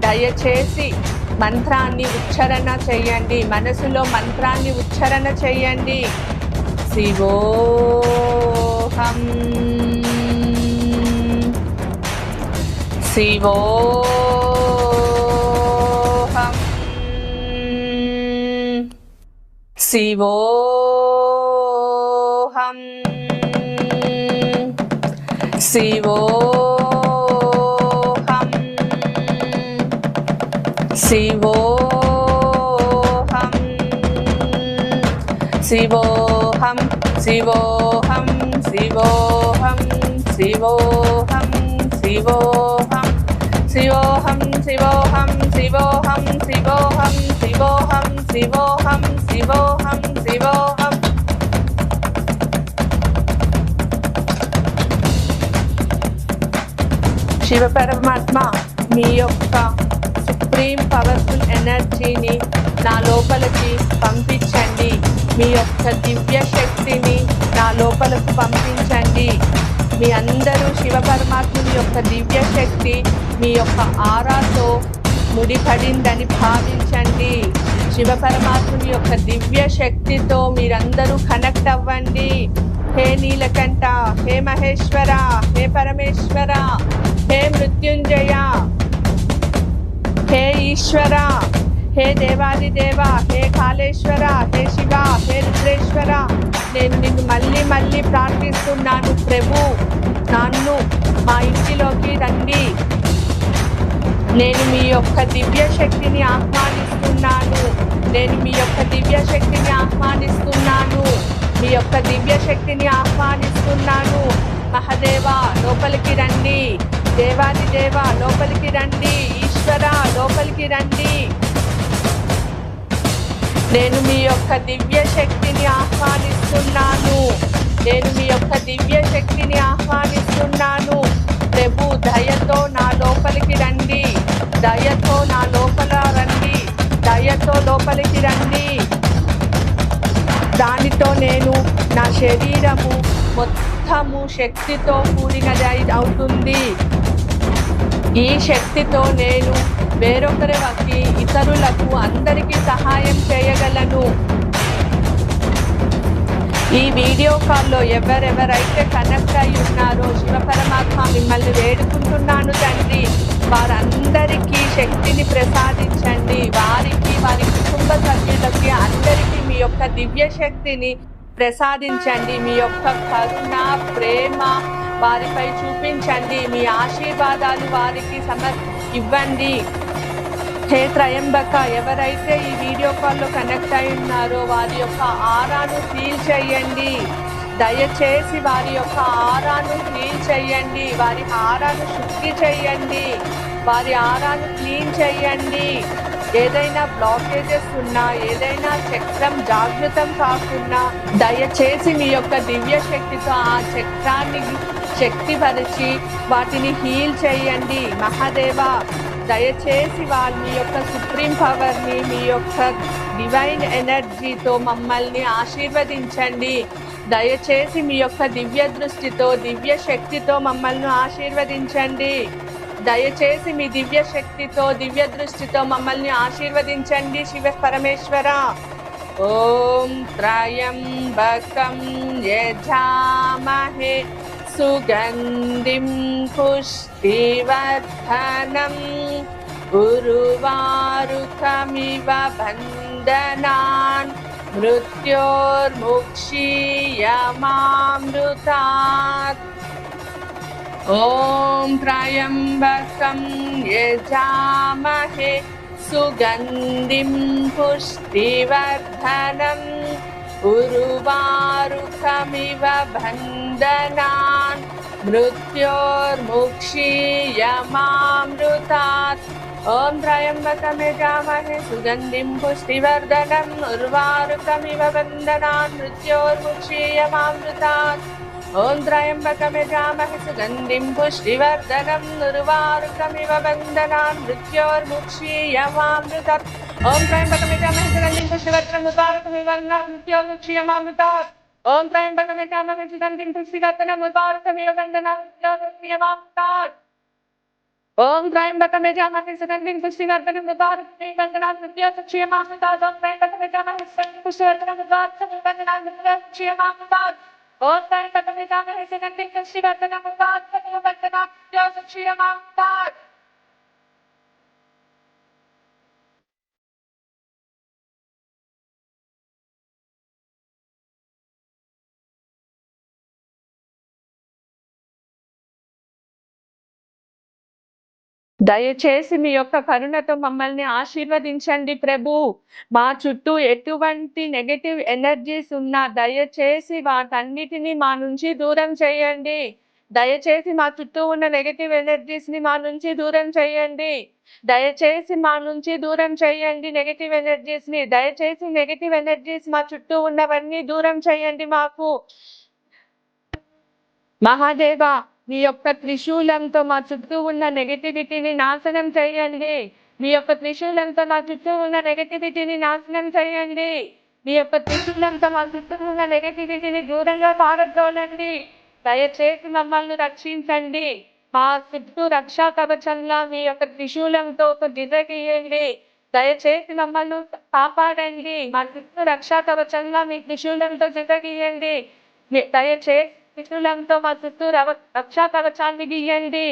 దయచేసి మంత్రాన్ని ఉచ్చారణ చేయండి. మనసులో మంత్రాన్ని ఉచ్చారణ చేయండి. శివోహం శివోహం శివోహం శివోహం శివోహం శివోహం శివోహం శివోహం శివోహం శివోహం శివోహం శివోహం శివోహం శివోహం శివోహం శివోహం శివోహం శివోహం. శివ పరమాత్మ మీ యొక్క సుప్రీం పవర్ఫుల్ ఎనర్జీని నా లోపలికి పంపించండి. మీ యొక్క దివ్య శక్తిని నా లోపలకు పంపించండి. మీ అందరూ శివ పరమాత్ముని యొక్క దివ్య శక్తి మీ యొక్క ఆరాతో ముడిపడిందని భావించండి. శివ పరమాత్ముని యొక్క దివ్య శక్తితో మీరందరూ కనెక్ట్ అవ్వండి. హే నీలకంఠ, హే మహేశ్వర, హే పరమేశ్వర, హే మృత్యుంజయ, హే ఈశ్వర, హే దేవాదిదేవ, హే కాళేశ్వర, హే శివ, హే రుద్రేశ్వర, నేను నిన్ను మళ్ళీ మళ్ళీ ప్రార్థిస్తున్నాను. ప్రభు, నన్ను మా ఇంటిలోకి రండి. నేను మీ యొక్క దివ్య శక్తిని ఆహ్వానిస్తున్నాను. నేను మీ యొక్క దివ్య శక్తిని ఆహ్వానిస్తున్నాను. మీ యొక్క దివ్య శక్తిని ఆహ్వానిస్తున్నాను. మహాదేవ, లోపలికి రండి. దేవాదిదేవ, లోపలికి రండి. ఈశ్వర, లోపలికి రండి. నేను మీ యొక్క దివ్య శక్తిని ఆహ్వానిస్తున్నాను. నేను మీ యొక్క దివ్య శక్తిని ఆహ్వానిస్తున్నాను. ప్రభు, దయతో నా లోపలికి రండి. దయతో నా లోపల రండి. దయతో లోపలికి రండి. దానితో నేను నా శరీరము మొత్తము శక్తితో కూడినది అవుతుంది. ఈ శక్తితో నేను వేరొకరికి, ఇతరులకు, అందరికీ సహాయం చేయగలను. ఈ వీడియో కాల్లో ఎవరెవరైతే కనెక్ట్ అయి ఉన్నారో శివ పరమాత్మ మిమ్మల్ని వేడుకుంటున్నాను తండ్రి. వారందరికీ శక్తిని ప్రసాదించండి. వారికి, వారి కుటుంబ సభ్యులకి, అందరికీ మీ యొక్క దివ్య శక్తిని ప్రసాదించండి. మీ యొక్క కరుణ, ప్రేమ వారిపై చూపించండి. మీ ఆశీర్వాదాలు వారికి ఇవ్వండి. హే త్రయంబక, ఎవరైతే ఈ వీడియో కాల్లో కనెక్ట్ అయి ఉన్నారో వారి యొక్క ఆరాను ఫీల్ చేయండి. దయచేసి వారి యొక్క ఆరాను ఫీల్ చేయండి. వారి ఆరాను శుద్ధి చేయండి. వారి ఆరాను క్లీన్ చేయండి. ఏదైనా బ్లాకేజెస్ ఉన్నా, ఏదైనా చక్రం జాగృతం కాకున్నా దయచేసి మీ యొక్క దివ్య శక్తితో ఆ చక్రాన్ని శక్తిపరిచి వాటిని హీల్ చేయండి. మహాదేవ, దయచేసి మీ యొక్క సుప్రీం పవర్ని, మీ యొక్క డివైన్ ఎనర్జీతో మమ్మల్ని ఆశీర్వదించండి. దయచేసి మీ యొక్క దివ్య దృష్టితో, దివ్య శక్తితో మమ్మల్ని ఆశీర్వదించండి. దయచేసి మీ దివ్య శక్తితో, దివ్య దృష్టితో మమ్మల్ని ఆశీర్వదించండి. శివ పరమేశ్వర. ఓం త్రయంబకం యజామహే సుగంధిం పుష్టివర్ధనం ఉర్వారుకమివ బంధనాన్ మృత్యోర్ముక్షీయమామృతాత్. ఓం త్రయంబకం యజామహే సుగంధిం పుష్టివర్ధనం ఉర్వారుకమివ బంధనాన్ మృత్యోర్ముక్షీయమామృతాత్. ఓం త్రయంబకం యజామహే సుగంధిం పుష్టివర్ధనం ఉర్వారుకమివ బంధనాన్ మృత్యోర్ముక్షీయమామృతాత్. ఓం త్రయంబకం యజామహే సుగంధిం పుష్టివర్ధనం ఉర్వారుకమివ బంధనాన్ మృత్యోర్ముక్షీయమామృతాత్. ఓం త్రయంబకం యజామహే సుగంధిం పుష్టివర్ధనం ఉర్వారుకమివ బంధనాన్ మృత్యోర్ముక్షీయమామృతాత్. ఓం త్రయంబకం యజామహే సుగంధిం పుష్టివర్ధనం ఉర్వారుకమివ బంధనాన్ ఓం త్రయంబకం యజామహే సుగంధిం పుష్టివర్ధనం ఉర్వారుకమివ బంధనాన్ మృత్యోర్ముక్షీయమామృతాత్ ఓం త్రయంబకం యజామహే సుగంధిం పుష్టివర్ధనం ఉర్వారుకమివ బంధనాన్ మృత్యోర్ముక్షీయమామృతాత్ ఓం త్రయంబకం యజామహే సుగంధిం పుష్టివర్ధనం ఉర్వారుకమివ బంధనాన్ మృత్యోర్ముక్షీయమామృతాత్. దయచేసి మీ యొక్క కరుణతో మమ్మల్ని ఆశీర్వదించండి ప్రభు. మా చుట్టూ ఎటువంటి నెగటివ్ ఎనర్జీస్ ఉన్నా దయచేసి వాటన్నిటిని మా నుంచి దూరం చేయండి. దయచేసి మా చుట్టూ ఉన్న నెగటివ్ ఎనర్జీస్ ని మా నుంచి దూరం చేయండి. దయచేసి మా నుంచి దూరం చేయండి నెగటివ్ ఎనర్జీస్ ని. దయచేసి నెగటివ్ ఎనర్జీస్ మా చుట్టూ ఉన్నవన్నీ దూరం చేయండి మాకు. మహాదేవా, మీ యొక్క త్రిశూలంతో మా చుట్టూ ఉన్న నెగటివిటీని నాశనం చేయండి. మీ యొక్క త్రిశూలంతో మా చుట్టూ ఉన్న నెగటివిటీని నాశనం చేయండి. మీ యొక్క త్రిశూలంతో మా చుట్టూ ఉన్న నెగటివిటీని దూరంగా పారద్రోలండి. దయచేసి మమ్మల్ని రక్షించండి. మా చుట్టూ రక్షా కవచంలా మీ యొక్క త్రిశూలంతో ఒక గిజ గీయండి. దయచేసి మమ్మల్ని కాపాడండి. మా చుట్టూ రక్షా కవచంలా మీ త్రిశూలంతో గిజ గీయండి. దయచేసి త్రిశూలంతో మా చుట్టూ రక్షా కవచాన్ని గీయండి.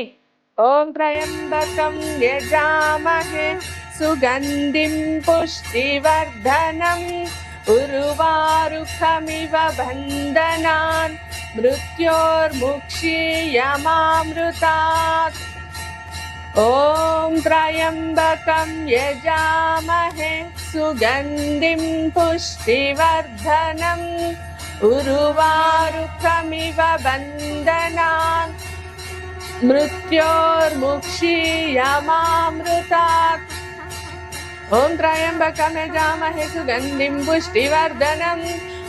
ఓం త్రయంబకం యజామహే సుగంధిం పుష్టివర్ధనం ఉర్వారుకమివ బంధనాన్ మృత్యోర్ముక్షీయమామృతాత్. ఓం త్రయంబకం యజామహే సుగంధిం పుష్టివర్ధనం ఉర్వారుకమివ బంధనాన్ మృత్యోర్ముక్షీయమామృతాత్. ఓం త్రయంబకం యజామహే సుగంధిం పుష్టివర్ధనం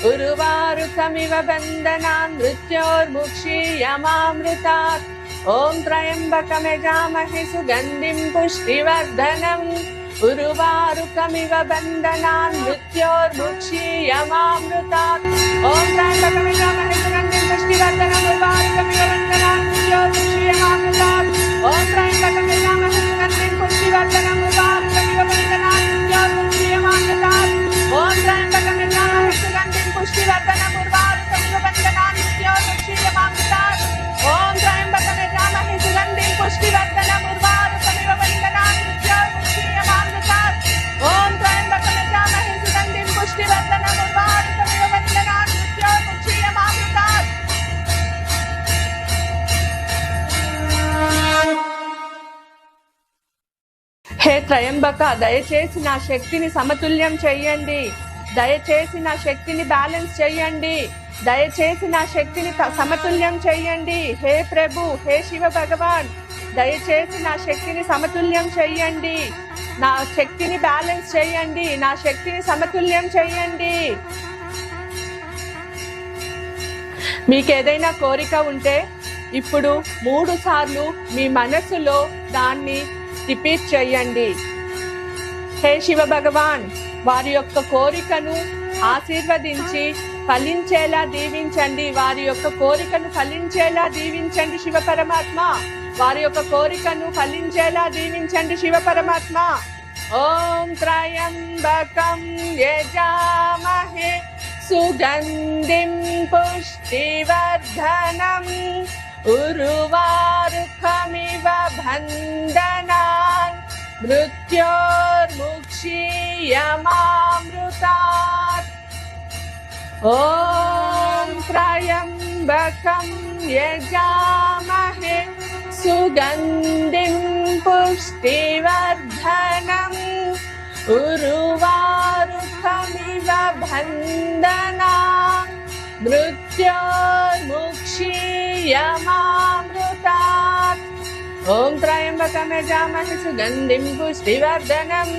ఉర్వారుకమివ బంధనాన్ మృత్యోర్ముక్షీయమామృతాత్. ఓం త్రయంబకం యజామహే సుగంధిం పుష్టివర్ధనం ఉర్వారుకమివ బంధనాన్ మృత్యోర్ముక్షీయమామృతాత్. ఓం త్రయంబకం యజామహే సుగంధిం పుష్టివర్ధనం ఉర్వారుకమివ బంధనాన్ మృత్యోర్ముక్షీయమామృతాత్. ఓం త్రయంబకం యజామహే సుగంధిం పుష్టివర్ధనం ఉర్వారుకమివ బంధనాన్ మృత్యోర్ముక్షీయమామృతాత్. ఓం త్రయంబకం యజామహే సుగంధిం పుష్టివర్ధనం ఉర్వారుకమివ బంధనాన్ మృత్యోర్ముక్షీయమామృతాత్. ఓం త్రయంబకం యజామహే సుగంధిం పుష్టివర్ధనం ఉర్వారుకమివ బంధనాన్ మృత్యోర్ముక్షీయమామృతాత్. ఓం త్రయంబకం యజామహే సుగంధిం పుష్టివర్ధనం ఉర్వారుకమివ బంధనాన్ మృత్యోర్ముక్షీయమామృతాత్. హే త్రయంబక, దయచేసి నా శక్తిని సమతుల్యం చెయ్యండి. దయచేసి నా శక్తిని బ్యాలెన్స్ చెయ్యండి. దయచేసి నా శక్తిని సమతుల్యం చెయ్యండి. హే ప్రభు, హే శివ భగవాన్, దయచేసి నా శక్తిని సమతుల్యం చెయ్యండి. నా శక్తిని బ్యాలెన్స్ చేయండి. నా శక్తిని సమతుల్యం చేయండి. మీకు ఏదైనా కోరిక ఉంటే ఇప్పుడు 3 సార్లు మీ మనసులో దాన్ని రిపీట్ చేయండి. హే శివ భగవాన్, వారి యొక్క కోరికను ఆశీర్వదించి ఫలించేలా దీవించండి. వారి యొక్క కోరికను ఫలించేలా దీవించండి శివ పరమాత్మ. వారి యొక్క కోరికను ఫలించేలా దీవించండి శివ పరమాత్మ. ఓం త్రయంబకం యజామహే సుగంధిం పుష్టివర్ధనం ఉర్వారుకమివ బంధనాన్ మృత్యోర్ముక్షీయమామృతాత్. ఓం త్రయంబకం యజామహే సుగంధిం పుష్టివర్ధనం ఉర్వారుకమివ బంధనాన్ మృత్యోర్ముక్షీయమామృతాత్. ఓం త్రయంబకం యజామహే సుగంధిం పుష్టివర్ధనం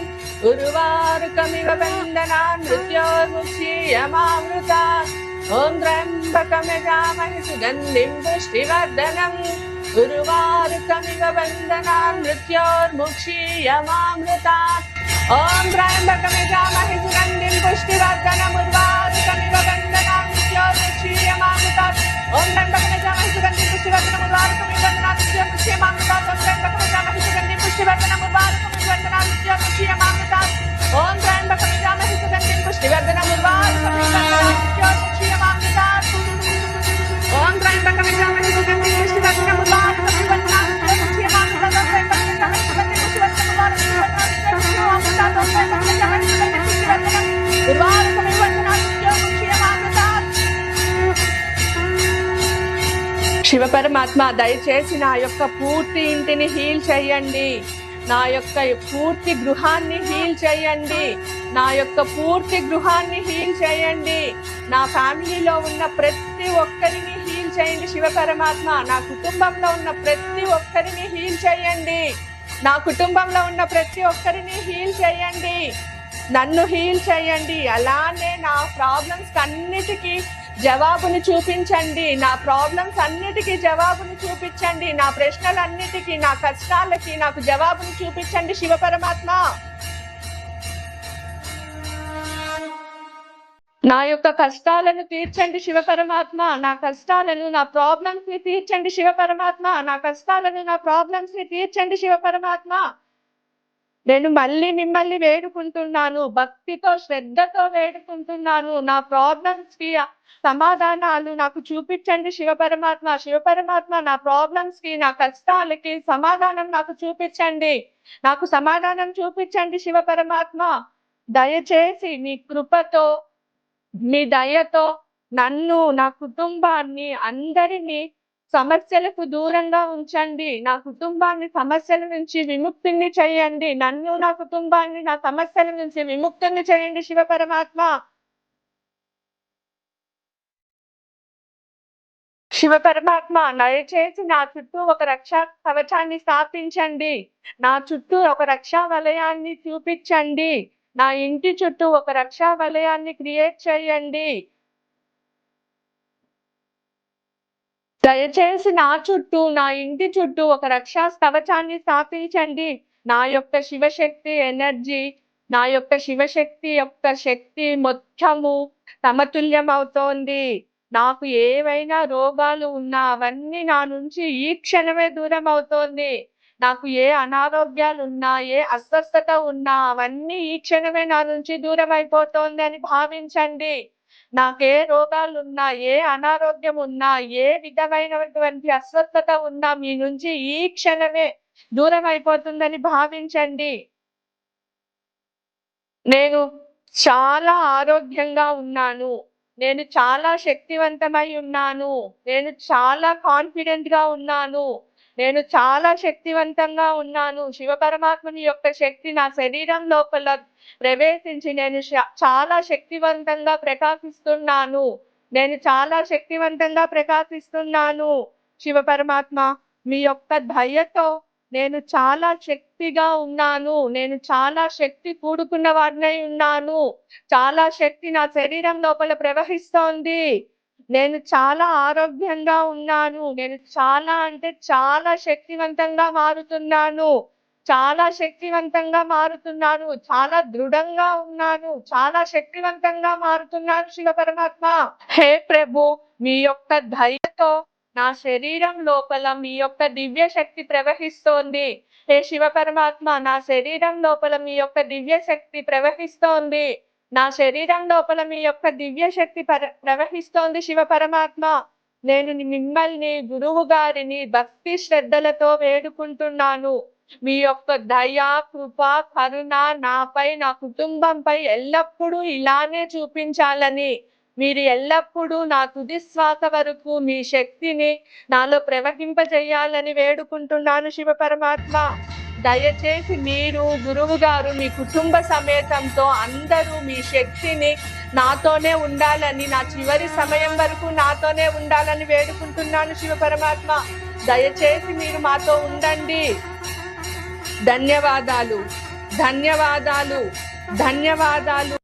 ఉర్వారుకమివ బంధనాన్ మృత్యోర్ముక్షీయమామృతాత్. ఓం త్రయంబకం యజామహే సుగంధిం పుష్టివర్ధనం ఉర్వారుకమివ బంధనాన్ మృత్యోర్ముక్షీయమామృతాత్. ఓం త్రయంబకం యజామహే సుగంధిం పుష్టివర్ధనం ఉర్వారుకమివ బంధనాన్ మృత్యోర్ముక్షీయమామృతాత్. క్షీయమామృతాత్ ఓం త్రయంబకమజామహే సుగంధిం పుష్టివర్ధనం ఉర్వారుకమివ వందనాత్మజం క్షీయమామృతాత్ ఓం త్రయంబకమజామహే సుగంధిం పుష్టివర్ధనం ఉర్వారుకమివ వందనాత్మజం క్షీయమామృతాత్ ఓం త్రయంబకమజామహే సుగంధిం పుష్టివర్ధనం ఉర్వారుకమివ వందనాత్మజం క్షీయమామృతాత్ ఓం త్రయంబకమజామహే సుగంధిం పుష్టివర్ధనం ఉర్వారుకమివ వందనాత్మజం క్షీయమామృతాత్ ఓం త్రయంబకమజామహే సుగంధిం పుష్టివర్ధనం ఉర్వారుకమివ వందనాత్మజం క్షీయమామృతాత్ ఓం త్రయంబకమజామహే సుగంధిం పుష్టివర్ధనం ఉర్వారుకమివ వందనాత్మజం క్షీయమామృతాత్. శివ పరమాత్మ దయచేసి నా యొక్క పూర్తి ఇంటిని హీల్ చేయండి, నా యొక్క పూర్తి గృహాన్ని హీల్ చేయండి, నా యొక్క పూర్తి గృహాన్ని హీల్ చేయండి, నా ఫ్యామిలీలో ఉన్న ప్రతి ఒక్కరిని హీల్ చేయండి శివ పరమాత్మ, నా కుటుంబంలో ఉన్న ప్రతి ఒక్కరిని హీల్ చేయండి, నా కుటుంబంలో ఉన్న ప్రతి ఒక్కరిని హీల్ చేయండి, నన్ను హీల్ చేయండి. అలానే నా ప్రాబ్లమ్స్ అన్నిటికీ జవాబును చూపించండి, నా ప్రాబ్లమ్స్ అన్నిటికీ జవాబును చూపించండి, నా ప్రశ్నలన్నిటికీ, నా కష్టాలకి నాకు జవాబును చూపించండి శివ పరమాత్మ. నా యొక్క కష్టాలను తీర్చండి శివ పరమాత్మ, నా కష్టాలను, నా ప్రాబ్లమ్స్ ని తీర్చండి శివ పరమాత్మ, నా కష్టాలను, నా ప్రాబ్లమ్స్ ని తీర్చండి శివ పరమాత్మ. నేను మళ్ళీ మిమ్మల్ని వేడుకుంటున్నాను, భక్తితో శ్రద్ధతో వేడుకుంటున్నాను, నా ప్రాబ్లమ్స్ కి సమాధానాలు నాకు చూపించండి శివ పరమాత్మ. శివ పరమాత్మ, నా ప్రాబ్లమ్స్ కి, నా కష్టాలకి సమాధానం నాకు చూపించండి, నాకు సమాధానం చూపించండి శివ పరమాత్మ. దయచేసి మీ కృపతో, మీ దయతో నన్ను, నా కుటుంబాన్ని, అందరినీ సమస్యలకు దూరంగా ఉంచండి, నా కుటుంబాన్ని సమస్యల నుంచి విముక్తిని చేయండి, నన్ను, నా కుటుంబాన్ని, నా సమస్యల నుంచి విముక్తిని చేయండి శివ పరమాత్మ. శివ పరమాత్మ, దయచేసి నా చుట్టూ ఒక రక్షా కవచాన్ని స్థాపించండి, నా చుట్టూ ఒక రక్షా వలయాన్ని చూపించండి, నా ఇంటి చుట్టూ ఒక రక్షా వలయాన్ని క్రియేట్ చేయండి. దయచేసి నా చుట్టూ, నా ఇంటి చుట్టూ ఒక రక్షా కవచాన్ని స్థాపించండి. నా యొక్క శివశక్తి ఎనర్జీ, నా యొక్క శివశక్తి యొక్క శక్తి మొత్తము సమతుల్యం అవుతోంది. నాకు ఏవైనా రోగాలు ఉన్నా అవన్నీ నా నుంచి ఈ క్షణమే దూరం అవుతోంది. నాకు ఏ అనారోగ్యాలు ఉన్నా, ఏ అస్వస్థత ఉన్నా అవన్నీ ఈ క్షణమే నా నుంచి దూరం అయిపోతోంది అని భావించండి. నాకే రోగాలున్నా, ఏ అనారోగ్యం ఉన్నా, ఏ విధమైనటువంటి అస్వస్థత ఉన్నా మీ నుంచి ఈ క్షణమే దూరం అయిపోతుందని భావించండి. నేను చాలా ఆరోగ్యంగా ఉన్నాను, నేను చాలా శక్తివంతమై ఉన్నాను, నేను చాలా కాన్ఫిడెంట్ గా ఉన్నాను, నేను చాలా శక్తివంతంగా ఉన్నాను. శివ పరమాత్ముని యొక్క శక్తి నా శరీరం లోపల ప్రవేశించి నేను చాలా శక్తివంతంగా ప్రకాశిస్తున్నాను, నేను చాలా శక్తివంతంగా ప్రకాశిస్తున్నాను. శివ పరమాత్మ, మీ యొక్క దయతో నేను చాలా శక్తిగా ఉన్నాను, నేను చాలా శక్తి కూడుకున్న వాడినై ఉన్నాను, చాలా శక్తి నా శరీరం లోపల ప్రవహిస్తోంది, నేను చాలా ఆరోగ్యంగా ఉన్నాను, నేను చాలా అంటే చాలా శక్తివంతంగా మారుతున్నాను, చాలా శక్తివంతంగా మారుతున్నాను, చాలా దృఢంగా ఉన్నాను, చాలా శక్తివంతంగా మారుతున్నాను శివ పరమాత్మ. హే ప్రభు, మీ యొక్క దయతో నా శరీరం లోపల మీ యొక్క దివ్య శక్తి ప్రవహిస్తోంది. హే శివ పరమాత్మ, నా శరీరం లోపల మీ యొక్క దివ్య శక్తి ప్రవహిస్తోంది, నా శరీరం లోపల మీ యొక్క దివ్య శక్తి ప్రవహిస్తోంది శివ పరమాత్మ. నేను మిమ్మల్ని, గురువు గారిని భక్తి శ్రద్ధలతో వేడుకుంటున్నాను. మీ యొక్క దయ, కృప, కరుణ నాపై, నా కుటుంబంపై ఎల్లప్పుడూ ఇలానే చూపించాలని, మీరు ఎల్లప్పుడూ నా తుది శ్వాస వరకు మీ శక్తిని నాలో ప్రవహింపజేయాలని వేడుకుంటున్నాను శివ పరమాత్మ. దయచేసి మీరు, గురువు గారు, మీ కుటుంబ సమేతంతో అందరూ మీ శక్తిని నాతోనే ఉండాలని, నా చివరి సమయం వరకు నాతోనే ఉండాలని వేడుకుంటున్నాను శివ పరమాత్మ. దయచేసి మీరు మాతో ఉండండి. ధన్యవాదాలు, ధన్యవాదాలు, ధన్యవాదాలు.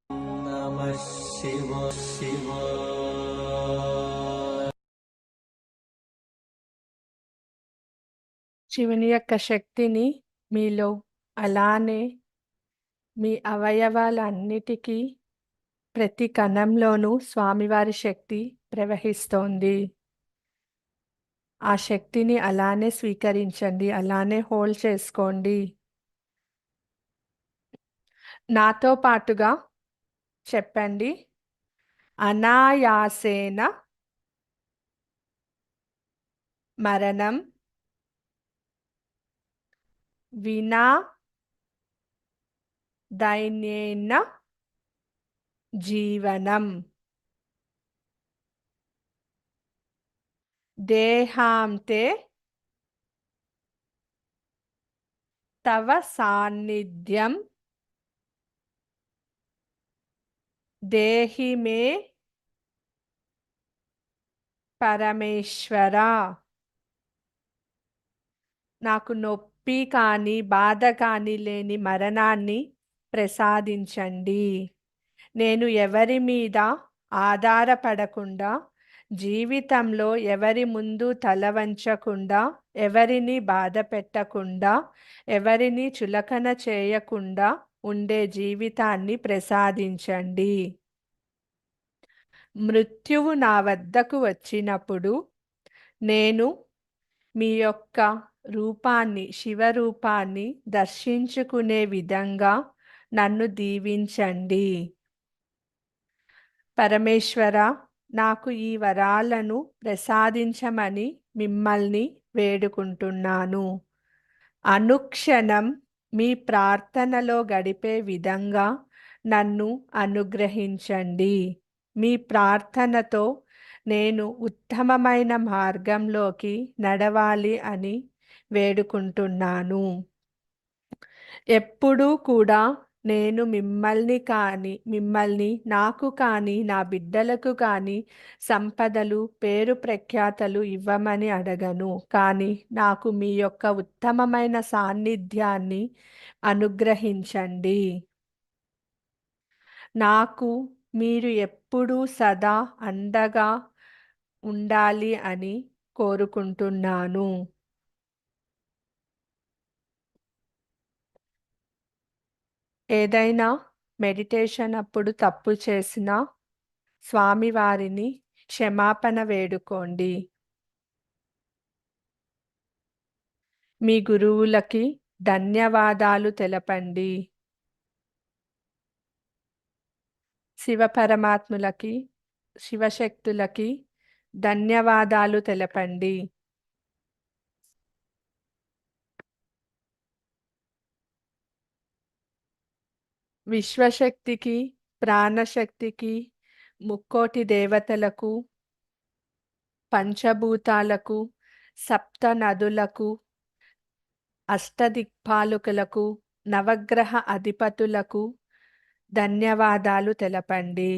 శివుని యొక్క శక్తిని మీలో అలానే మీ అవయవాలన్నిటికీ, ప్రతి కణంలోనూ స్వామివారి శక్తి ప్రవహిస్తోంది. ఆ శక్తిని అలానే స్వీకరించండి, అలానే హోల్డ్ చేసుకోండి. నాతో పాటుగా చెప్పండి. అనాయాసేన మరణం వినా దైన్యేన జీవనం. దేహాంతే తవ సాన్నిధ్యం దేహి మే పరమేశ్వర. నాకు నొప్పి కానీ బాధ కానీ లేని మరణాన్ని ప్రసాదించండి. నేను ఎవరి మీద ఆధారపడకుండా, జీవితంలో ఎవరి ముందు తల వంచకుండా, ఎవరిని బాధ పెట్టకుండా, ఎవరిని చులకన చేయకుండా ఉండే జీవితాన్ని ప్రసాదించండి. మృత్యువు నా వద్దకు వచ్చినప్పుడు నేను మీ యొక్క రూపాన్ని, శివరూపాన్ని దర్శించుకునే విధంగా నన్ను దీవించండి. పరమేశ్వర, నాకు ఈ వరాలను ప్రసాదించమని మిమ్మల్ని వేడుకుంటున్నాను. అనుక్షణం మీ ప్రార్థనలో గడిపే విధంగా నన్ను అనుగ్రహించండి. మీ ప్రార్థనతో నేను ఉత్తమమైన మార్గంలోకి నడవాలి అని వేడుకుంటున్నాను. ఎప్పుడూ కూడా నేను మిమ్మల్ని నాకు కానీ నా బిడ్డలకు కానీ సంపదలు, పేరు ప్రఖ్యాతలు ఇవ్వమని అడగను. కానీ నాకు మీ యొక్క ఉత్తమమైన సాన్నిధ్యాన్ని అనుగ్రహించండి. నాకు మీరు ఎప్పుడూ సదా అండగా ఉండాలి అని కోరుకుంటున్నాను. ఏదైనా మెడిటేషన్ అప్పుడు తప్పు చేసినా స్వామివారిని క్షమాపణ వేడుకోండి. మీ గురువులకి ధన్యవాదాలు తెలపండి. శివపరమాత్ములకి, శివశక్తులకి ధన్యవాదాలు తెలపండి. విశ్వశక్తికి, ప్రాణశక్తికి, ముక్కోటి దేవతలకు, పంచభూతాలకు, సప్త నదులకు, అష్టదిక్పాలకులకు, నవగ్రహ అధిపతులకు ధన్యవాదాలు తెలపండి.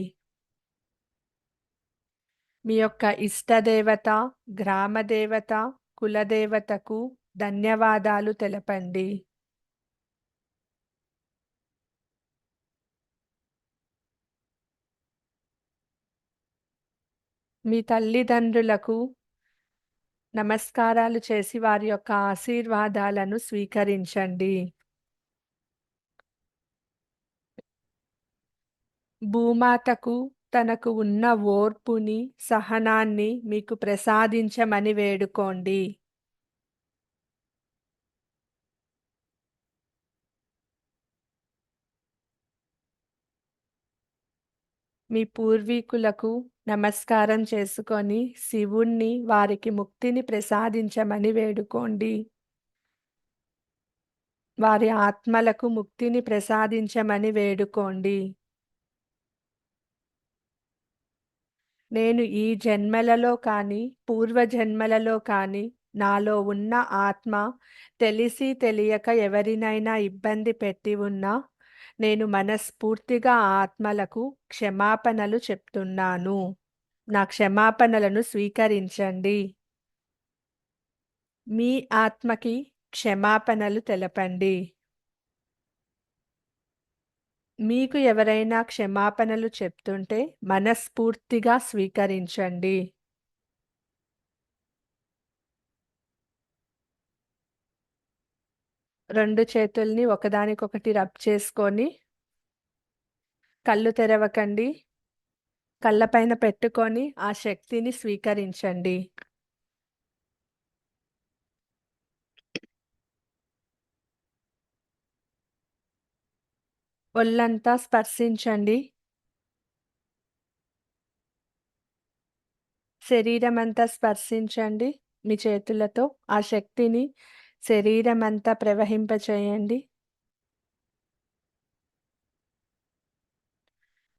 మీ యొక్క ఇష్టదేవత, గ్రామదేవత, కులదేవతకు ధన్యవాదాలు తెలపండి. మీ తల్లిదండ్రులకు నమస్కారాలు చేసి వారి యొక్క ఆశీర్వాదాలను స్వీకరించండి. భూమాతకు తనకు ఉన్న ఓర్పుని, సహనాన్ని మీకు ప్రసాదించమని వేడుకోండి. మీ పూర్వీకులకు నమస్కారం చేసుకొని శివుణ్ణి వారికి ముక్తిని ప్రసాదించమని వేడుకోండి. వారి ఆత్మలకు ముక్తిని ప్రసాదించమని వేడుకోండి. నేను ఈ జన్మలలో కానీ పూర్వజన్మలలో కానీ నాలో ఉన్న ఆత్మ తెలిసి తెలియక ఎవరినైనా ఇబ్బంది పెట్టి ఉన్నా నేను మనస్ఫూర్తిగా ఆత్మలకు క్షమాపణలు చెప్తున్నాను. నా క్షమాపణలను స్వీకరించండి. మీ ఆత్మకి క్షమాపణలు తెలపండి. మీకు ఎవరైనా క్షమాపణలు చెప్తుంటే మనస్ఫూర్తిగా స్వీకరించండి. రెండు చేతుల్ని ఒకదానికొకటి రబ్ చేసుకొని కళ్ళు తెరవకండి. కళ్ళపైన పెట్టుకొని ఆ శక్తిని స్వీకరించండి. ఒళ్ళంతా స్పర్శించండి. శరీరమంతా స్పర్శించండి మీ చేతులతో. ఆ శక్తిని శరీరమంతా ప్రవహింపచేయండి.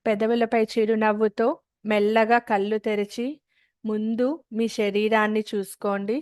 పెదవులపై చిరునవ్వుతో మెల్లగా కళ్ళు తెరిచి ముందు మీ శరీరాన్ని చూసుకోండి.